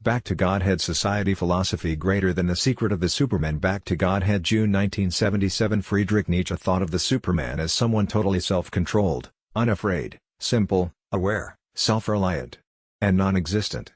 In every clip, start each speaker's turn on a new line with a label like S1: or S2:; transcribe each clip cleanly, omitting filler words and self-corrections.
S1: Back to Godhead Society Philosophy Greater than the Secret of the Superman. Back to Godhead. June 1977. Friedrich Nietzsche thought of the Superman as someone totally self-controlled, unafraid, simple, aware, self-reliant, and non-existent.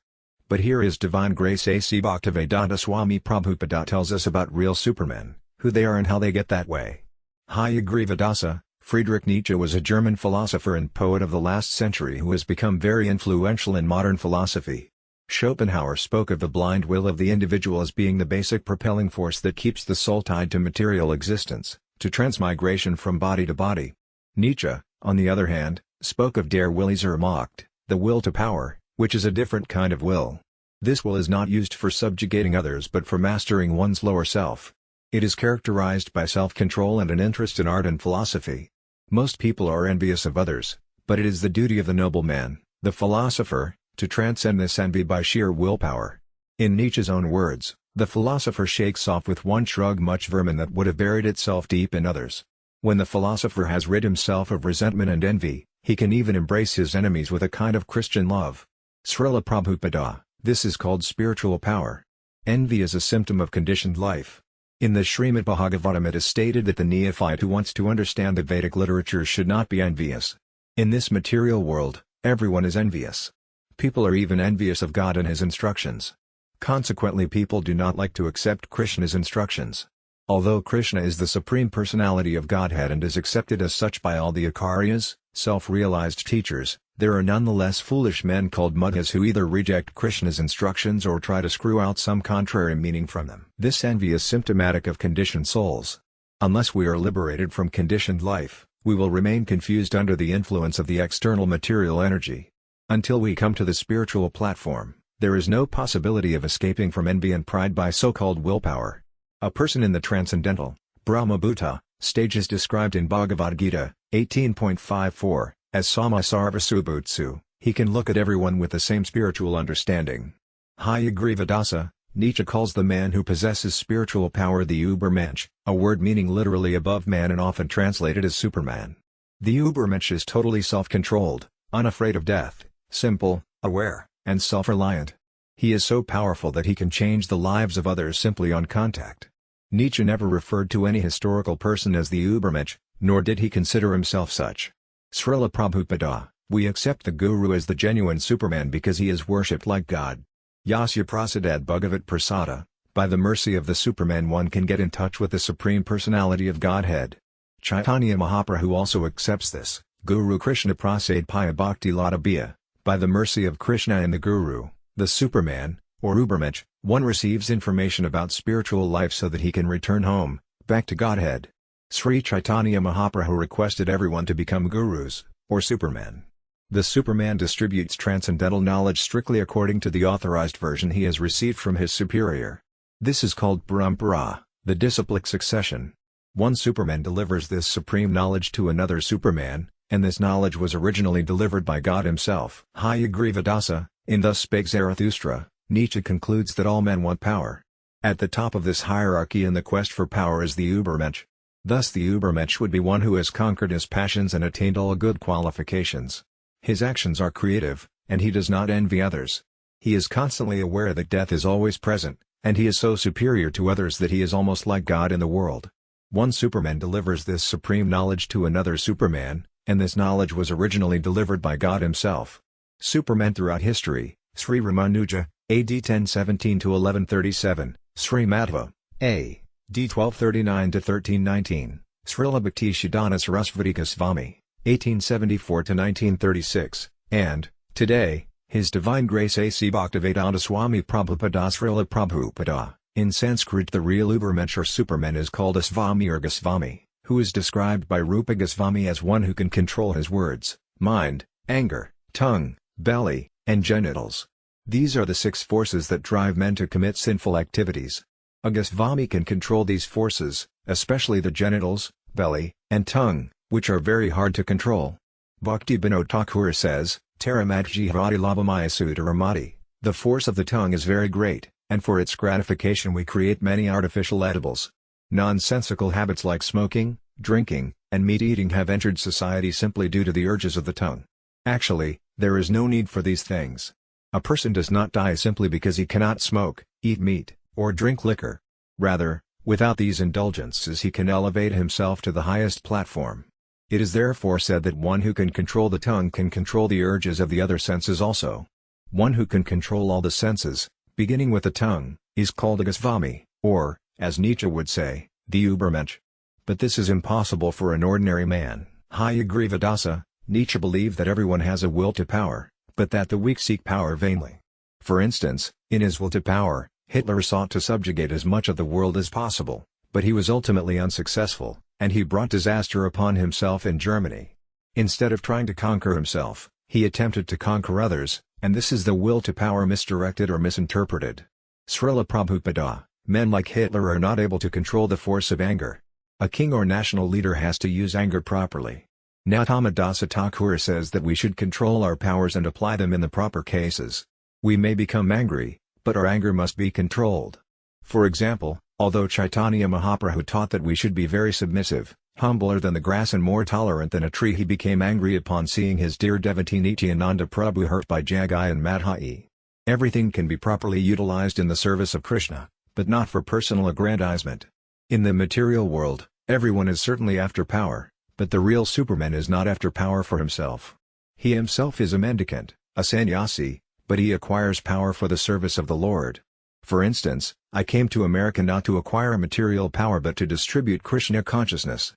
S1: But here His Divine Grace A.C. Bhaktivedanta Swami Prabhupada tells us about real Supermen, who they are and how they get that way. Hayagriva. Friedrich Nietzsche was a German philosopher and poet of the last century who has become very influential in modern philosophy. Schopenhauer spoke of the blind will of the individual as being the basic propelling force that keeps the soul tied to material existence, to transmigration from body to body. Nietzsche, on the other hand, spoke of der Wille zur Macht, the will to power, which is a different kind of will. This will is not used for subjugating others but for mastering one's lower self. It is characterized by self-control and an interest in art and philosophy. Most people are envious of others, but it is the duty of the noble man, the philosopher, to transcend this envy by sheer willpower. In Nietzsche's own words, the philosopher shakes off with one shrug much vermin that would have buried itself deep in others. When the philosopher has rid himself of resentment and envy, he can even embrace his enemies with a kind of Christian love. Srila Prabhupada, this is called spiritual power. Envy is a symptom of conditioned life. In the Srimad Bhagavatam it is stated that the neophyte who wants to understand the Vedic literature should not be envious. In this material world, everyone is envious. People are even envious of God and His instructions. Consequently, people do not like to accept Krishna's instructions. Although Krishna is the Supreme Personality of Godhead and is accepted as such by all the Acharyas, self-realized teachers, there are nonetheless foolish men called Mudhas who either reject Krishna's instructions or try to screw out some contrary meaning from them. This envy is symptomatic of conditioned souls. Unless we are liberated from conditioned life, we will remain confused under the influence of the external material energy. Until we come to the spiritual platform, there is no possibility of escaping from envy and pride by so-called willpower. A person in the transcendental, Brahmabhuta, stage is described in Bhagavad Gita, 18.54, as Sama Sarva Subhutsu. He can look at everyone with the same spiritual understanding. Hayagriva. Nietzsche calls the man who possesses spiritual power the Übermensch, a word meaning literally above man and often translated as Superman. The Übermensch is totally self-controlled, unafraid of death, simple, aware, and self-reliant. He is so powerful that he can change the lives of others simply on contact. Nietzsche never referred to any historical person as the Übermensch, nor did he consider himself such. Srila Prabhupada, we accept the Guru as the genuine Superman because he is worshipped like God. Yasya Prasadad Bhagavat Prasada, by the mercy of the Superman one can get in touch with the Supreme Personality of Godhead. Chaitanya Mahaprabhu also accepts this, Guru Krishna Prasad Paya Bhakti Ladabhiya, by the mercy of Krishna and the Guru, the Superman, or Übermensch, one receives information about spiritual life so that he can return home, back to Godhead. Sri Chaitanya Mahaprabhu requested everyone to become gurus, or Supermen. The Superman distributes transcendental knowledge strictly according to the authorized version he has received from his superior. This is called Parampara, the disciplic succession. One Superman delivers this supreme knowledge to another Superman, and this knowledge was originally delivered by God himself. Hayagriva. In Thus Spake Zarathustra, Nietzsche concludes that all men want power. At the top of this hierarchy in the quest for power is the Übermensch. Thus the Übermensch would be one who has conquered his passions and attained all good qualifications. His actions are creative, and he does not envy others. He is constantly aware that death is always present, and he is so superior to others that he is almost like God in the world. One Superman delivers this supreme knowledge to another Superman, and this knowledge was originally delivered by God himself. Supermen throughout history, Sri Ramanuja, AD 1017-1137, Sri Madhva, A. D 1239-1319, Srila Bhaktisiddhanta Sarasvati Goswami, 1874-1936, and, today, His Divine Grace A.C. Bhaktivedanta Swami Prabhupada. Srila Prabhupada. In Sanskrit the real Übermensch or Superman is called a Swami or Goswami, who is described by Rupa Goswami as one who can control his words, mind, anger, tongue, belly, and genitals. These are the 6 forces that drive men to commit sinful activities. A Goswami can control these forces, especially the genitals, belly, and tongue, which are very hard to control. Bhakti Binod Thakur says, Taramadjihvati Labhamaya Sutaramati, the force of the tongue is very great, and for its gratification we create many artificial edibles. Nonsensical habits like smoking, drinking, and meat eating have entered society simply due to the urges of the tongue. Actually, there is no need for these things. A person does not die simply because he cannot smoke, eat meat, or drink liquor. Rather, without these indulgences he can elevate himself to the highest platform. It is therefore said that one who can control the tongue can control the urges of the other senses also. One who can control all the senses, beginning with the tongue, is called a Goswami, or, as Nietzsche would say, the Übermensch. But this is impossible for an ordinary man. Hayagriva Nietzsche believed that everyone has a will to power, but that the weak seek power vainly. For instance, in his will to power, Hitler sought to subjugate as much of the world as possible, but he was ultimately unsuccessful, and he brought disaster upon himself in Germany. Instead of trying to conquer himself, he attempted to conquer others, and this is the will to power misdirected or misinterpreted. Srila Prabhupada, men like Hitler are not able to control the force of anger. A king or national leader has to use anger properly. Nautama Dasa Thakur says that we should control our powers and apply them in the proper cases. We may become angry, but our anger must be controlled. For example, although Chaitanya Mahaprabhu taught that we should be very submissive, humbler than the grass and more tolerant than a tree, he became angry upon seeing his dear devotee Nityananda Prabhu hurt by Jagai and Madhai. Everything can be properly utilized in the service of Krishna, but not for personal aggrandizement. In the material world, everyone is certainly after power, but the real Superman is not after power for himself. He himself is a mendicant, a sannyasi, but he acquires power for the service of the Lord. For instance, I came to America not to acquire material power but to distribute Krishna consciousness.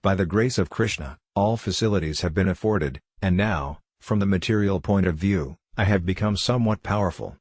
S1: By the grace of Krishna, all facilities have been afforded, and now, from the material point of view, I have become somewhat powerful.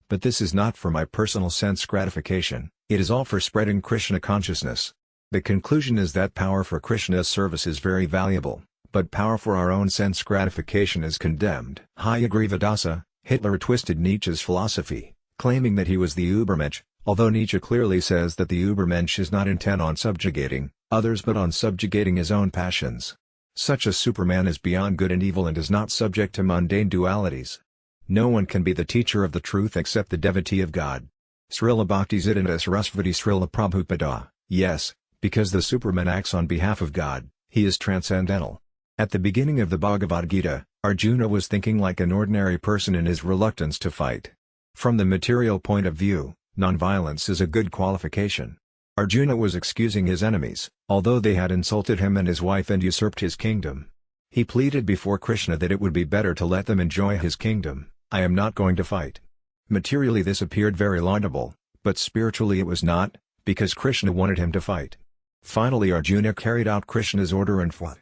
S1: But this is not for my personal sense gratification, it is all for spreading Krishna consciousness. The conclusion is that power for Krishna's service is very valuable, but power for our own sense gratification is condemned. Hayagriva Hitler twisted Nietzsche's philosophy, claiming that he was the Übermensch, although Nietzsche clearly says that the Übermensch is not intent on subjugating others but on subjugating his own passions. Such a Superman is beyond good and evil and is not subject to mundane dualities. No one can be the teacher of the truth except the devotee of God. Srila Bhaktisiddhanta Sarasvati Srila Prabhupada, yes, because the Superman acts on behalf of God, he is transcendental. At the beginning of the Bhagavad Gita, Arjuna was thinking like an ordinary person in his reluctance to fight. From the material point of view, nonviolence is a good qualification. Arjuna was excusing his enemies, although they had insulted him and his wife and usurped his kingdom. He pleaded before Krishna that it would be better to let them enjoy his kingdom. I am not going to fight. Materially this appeared very laudable, but spiritually it was not, because Krishna wanted him to fight. Finally Arjuna carried out Krishna's order and fought.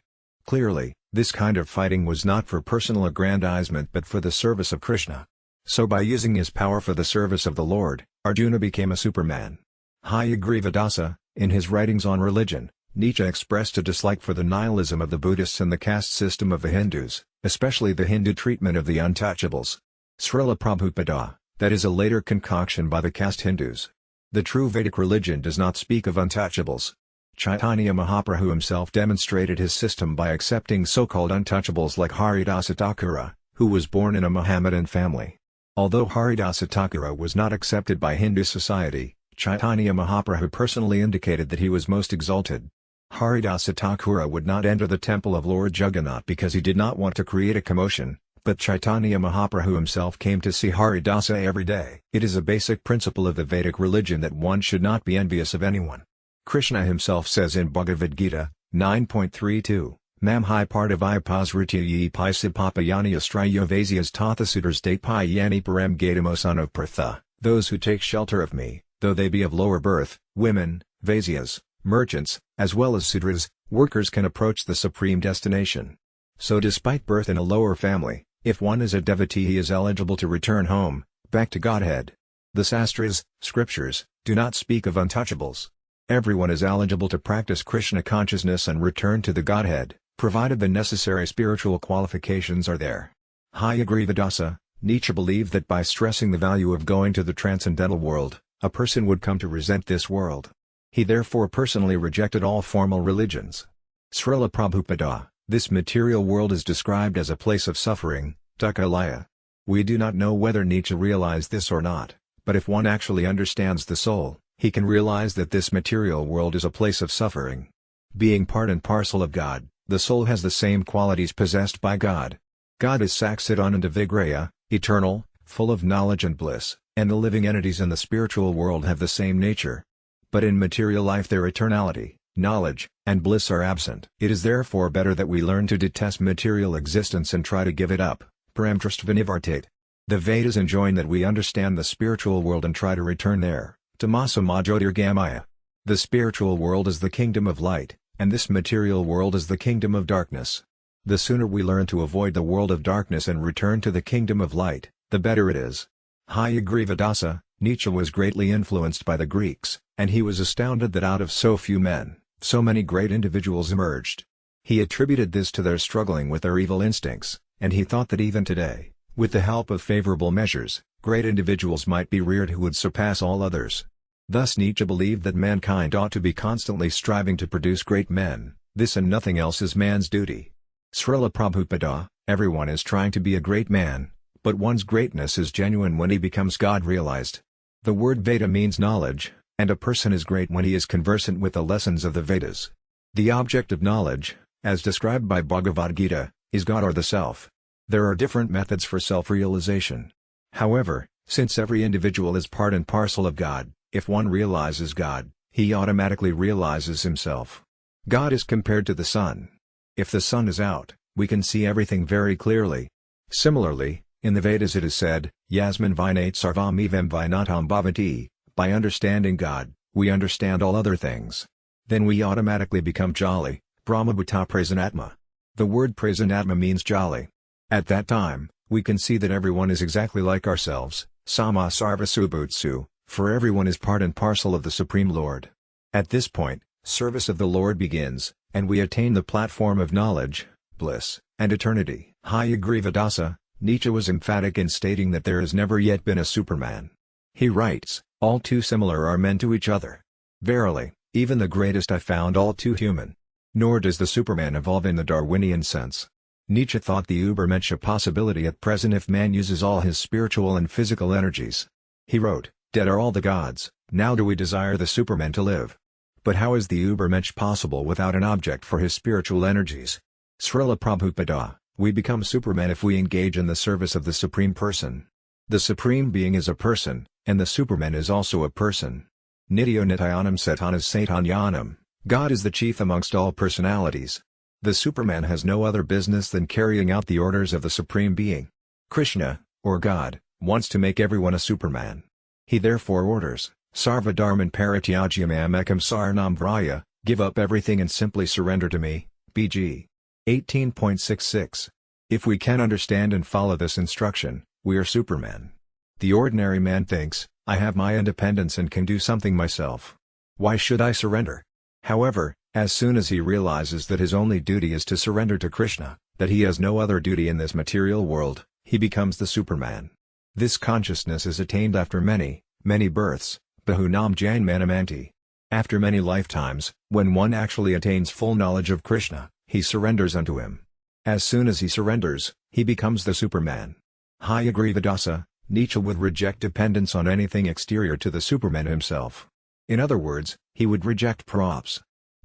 S1: Clearly, this kind of fighting was not for personal aggrandizement but for the service of Krishna. So by using his power for the service of the Lord, Arjuna became a Superman. Hayagriva in his writings on religion, Nietzsche expressed a dislike for the nihilism of the Buddhists and the caste system of the Hindus, especially the Hindu treatment of the untouchables. Srila Prabhupada, that is a later concoction by the caste Hindus. The true Vedic religion does not speak of untouchables. Chaitanya Mahaprabhu himself demonstrated his system by accepting so-called untouchables like Haridasa Thakura, who was born in a Mohammedan family. Although Haridasa Thakura was not accepted by Hindu society, Chaitanya Mahaprabhu personally indicated that he was most exalted. Haridasa Thakura would not enter the temple of Lord Jagannath because he did not want to create a commotion, but Chaitanya Mahaprabhu himself came to see Haridasa every day. It is a basic principle of the Vedic religion that one should not be envious of anyone. Krishna himself says in Bhagavad Gita, 9.32, Mam hi partavaya pasritya paisa papayani astraya vasyas tathasudars de payani param gadamosano prtha, those who take shelter of me, though they be of lower birth, women, vasyas, merchants, as well as sudras, workers can approach the supreme destination. So despite birth in a lower family, if one is a devotee he is eligible to return home, back to Godhead. The Sastras, scriptures, do not speak of untouchables. Everyone is eligible to practice Krishna consciousness and return to the Godhead, provided the necessary spiritual qualifications are there. Hayagriva Nietzsche believed that by stressing the value of going to the transcendental world, a person would come to resent this world. He therefore personally rejected all formal religions. Srila Prabhupada, this material world is described as a place of suffering, dukkha-laya. We do not know whether Nietzsche realized this or not, but if one actually understands the soul, he can realize that this material world is a place of suffering. Being part and parcel of God, the soul has the same qualities possessed by God. God is Saksidananda Vigraya, eternal, full of knowledge and bliss, and the living entities in the spiritual world have the same nature. But in material life their eternality, knowledge, and bliss are absent. It is therefore better that we learn to detest material existence and try to give it up. Paramtrastvanivartate. The Vedas enjoin that we understand the spiritual world and try to return there. Tamasa Majyotirgamaya. The spiritual world is the kingdom of light, and this material world is the kingdom of darkness. The sooner we learn to avoid the world of darkness and return to the kingdom of light, the better it is. Hayagrivadasa. Nietzsche was greatly influenced by the Greeks, and he was astounded that out of so few men, so many great individuals emerged. He attributed this to their struggling with their evil instincts, and he thought that even today, with the help of favorable measures, great individuals might be reared who would surpass all others. Thus Nietzsche believed that mankind ought to be constantly striving to produce great men. This and nothing else is man's duty. Srila Prabhupada. Everyone is trying to be a great man, but one's greatness is genuine when he becomes God-realized. The word Veda means knowledge, and a person is great when he is conversant with the lessons of the Vedas. The object of knowledge, as described by Bhagavad Gita, is God or the Self. There are different methods for self-realization. However, since every individual is part and parcel of God, if one realizes God, he automatically realizes himself. God is compared to the sun. If the sun is out, we can see everything very clearly. Similarly, in the Vedas it is said, Yasmin Vinate Sarvam Evam Vinatam Bhavanti, by understanding God, we understand all other things. Then we automatically become jolly. Brahmabhuta Prasanatma. The word Prasanatma means jolly. At that time, we can see that everyone is exactly like ourselves, Sama Sarva Subhutsu, for everyone is part and parcel of the Supreme Lord. At this point, service of the Lord begins, and we attain the platform of knowledge, bliss, and eternity. Hayagrivadasa. Nietzsche was emphatic in stating that there has never yet been a Superman. He writes, all too similar are men to each other. Verily, even the greatest I found all too human. Nor does the Superman evolve in the Darwinian sense. Nietzsche thought the Übermensch a possibility at present if man uses all his spiritual and physical energies. He wrote, dead are all the gods, now do we desire the Superman to live. But how is the Übermensch possible without an object for his spiritual energies? Srila Prabhupada. We become Superman if we engage in the service of the Supreme Person. The Supreme Being is a person, and the Superman is also a person. Nityo Nityanam Satanas Satanyanam. God is the chief amongst all personalities. The Superman has no other business than carrying out the orders of the Supreme Being. Krishna, or God, wants to make everyone a Superman. He therefore orders, Sarva Dharman Parityajyamam Ekam Sarnam Vraya, give up everything and simply surrender to me, BG. 18.66. If we can understand and follow this instruction, we are Supermen. The ordinary man thinks, I have my independence and can do something myself. Why should I surrender? However, as soon as he realizes that his only duty is to surrender to Krishna, that he has no other duty in this material world, he becomes the Superman. This consciousness is attained after many, many births, Bahunam Janmanamanti. After many lifetimes, when one actually attains full knowledge of Krishna, he surrenders unto him. As soon as he surrenders, he becomes the Superman. Hayagrivadasa. Nietzsche would reject dependence on anything exterior to the Superman himself. In other words, he would reject props.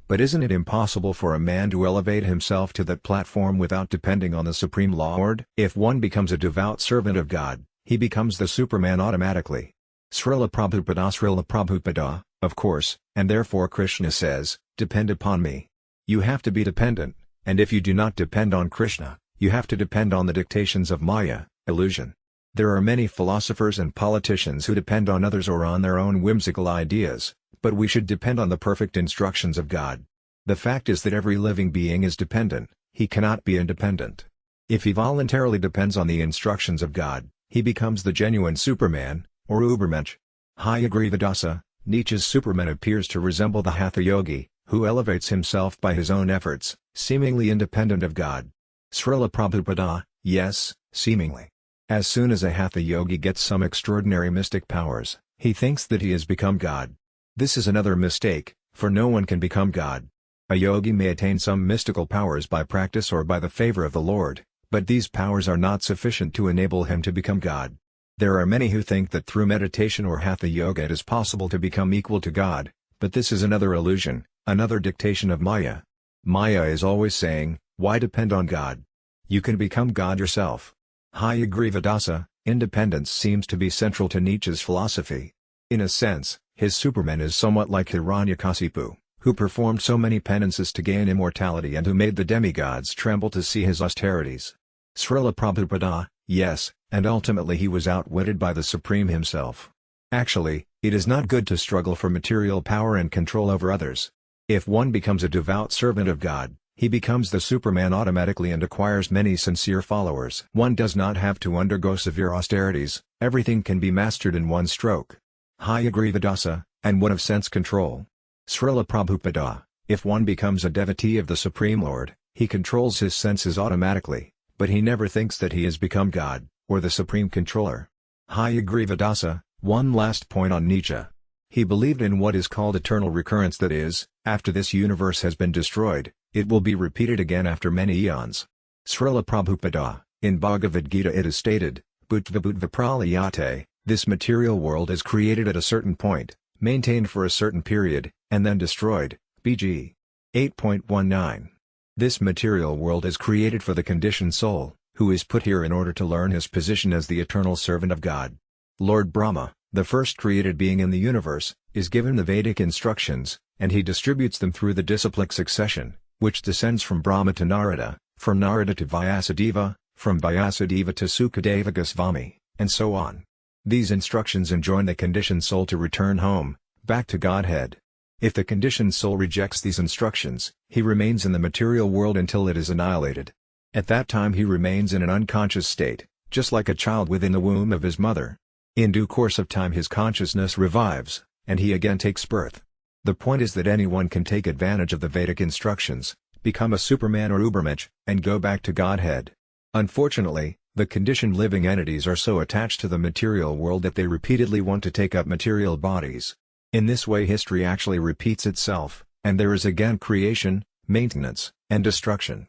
S1: But isn't it impossible for a man to elevate himself to that platform without depending on the Supreme Lord? If one becomes a devout servant of God, he becomes the Superman automatically. Srila Prabhupada, of course, and therefore Krishna says, depend upon me. You have to be dependent, and if you do not depend on Krishna, you have to depend on the dictations of Maya, illusion. There are many philosophers and politicians who depend on others or on their own whimsical ideas, but we should depend on the perfect instructions of God. The fact is that every living being is dependent, he cannot be independent. If he voluntarily depends on the instructions of God, he becomes the genuine Superman, or Übermensch. Hayagrivadasa. Nietzsche's Superman appears to resemble the Hatha Yogi, who elevates himself by his own efforts, seemingly independent of God. Srila Prabhupada. Yes, seemingly. As soon as a Hatha Yogi gets some extraordinary mystic powers, he thinks that he has become God. This is another mistake, for no one can become God. A yogi may attain some mystical powers by practice or by the favor of the Lord, but these powers are not sufficient to enable him to become God. There are many who think that through meditation or Hatha Yoga it is possible to become equal to God, but this is another illusion, another dictation of Maya. Maya is always saying, why depend on God? You can become God yourself. Hayagrivadasa. Independence seems to be central to Nietzsche's philosophy. In a sense, his Superman is somewhat like Hiranyakasipu, who performed so many penances to gain immortality and who made the demigods tremble to see his austerities. Srila Prabhupada, yes, and ultimately he was outwitted by the Supreme himself. Actually, it is not good to struggle for material power and control over others. If one becomes a devout servant of God, he becomes the Superman automatically and acquires many sincere followers. One does not have to undergo severe austerities, everything can be mastered in one stroke. Hayagrivadasa, and what of sense control? Srila Prabhupada, if one becomes a devotee of the Supreme Lord, he controls his senses automatically, but he never thinks that he has become God, or the Supreme Controller. Hayagrivadasa, one last point on Nietzsche. He believed in what is called eternal recurrence, that is, after this universe has been destroyed, it will be repeated again after many eons. Srila Prabhupada, in Bhagavad Gita it is stated, Bhutva pralayate, this material world is created at a certain point, maintained for a certain period, and then destroyed, BG 8.19. This material world is created for the conditioned soul, who is put here in order to learn his position as the eternal servant of God. Lord Brahma, the first created being in the universe, is given the Vedic instructions, and he distributes them through the disciplic succession, which descends from Brahma to Narada, from Narada to Vyasadeva, from Vyasadeva to Sukadeva Goswami, and so on. These instructions enjoin the conditioned soul to return home, back to Godhead. If the conditioned soul rejects these instructions, he remains in the material world until it is annihilated. At that time he remains in an unconscious state, just like a child within the womb of his mother. In due course of time his consciousness revives, and he again takes birth. The point is that anyone can take advantage of the Vedic instructions, become a Superman or Ubermensch, and go back to Godhead. Unfortunately, the conditioned living entities are so attached to the material world that they repeatedly want to take up material bodies. In this way history actually repeats itself, and there is again creation, maintenance, and destruction.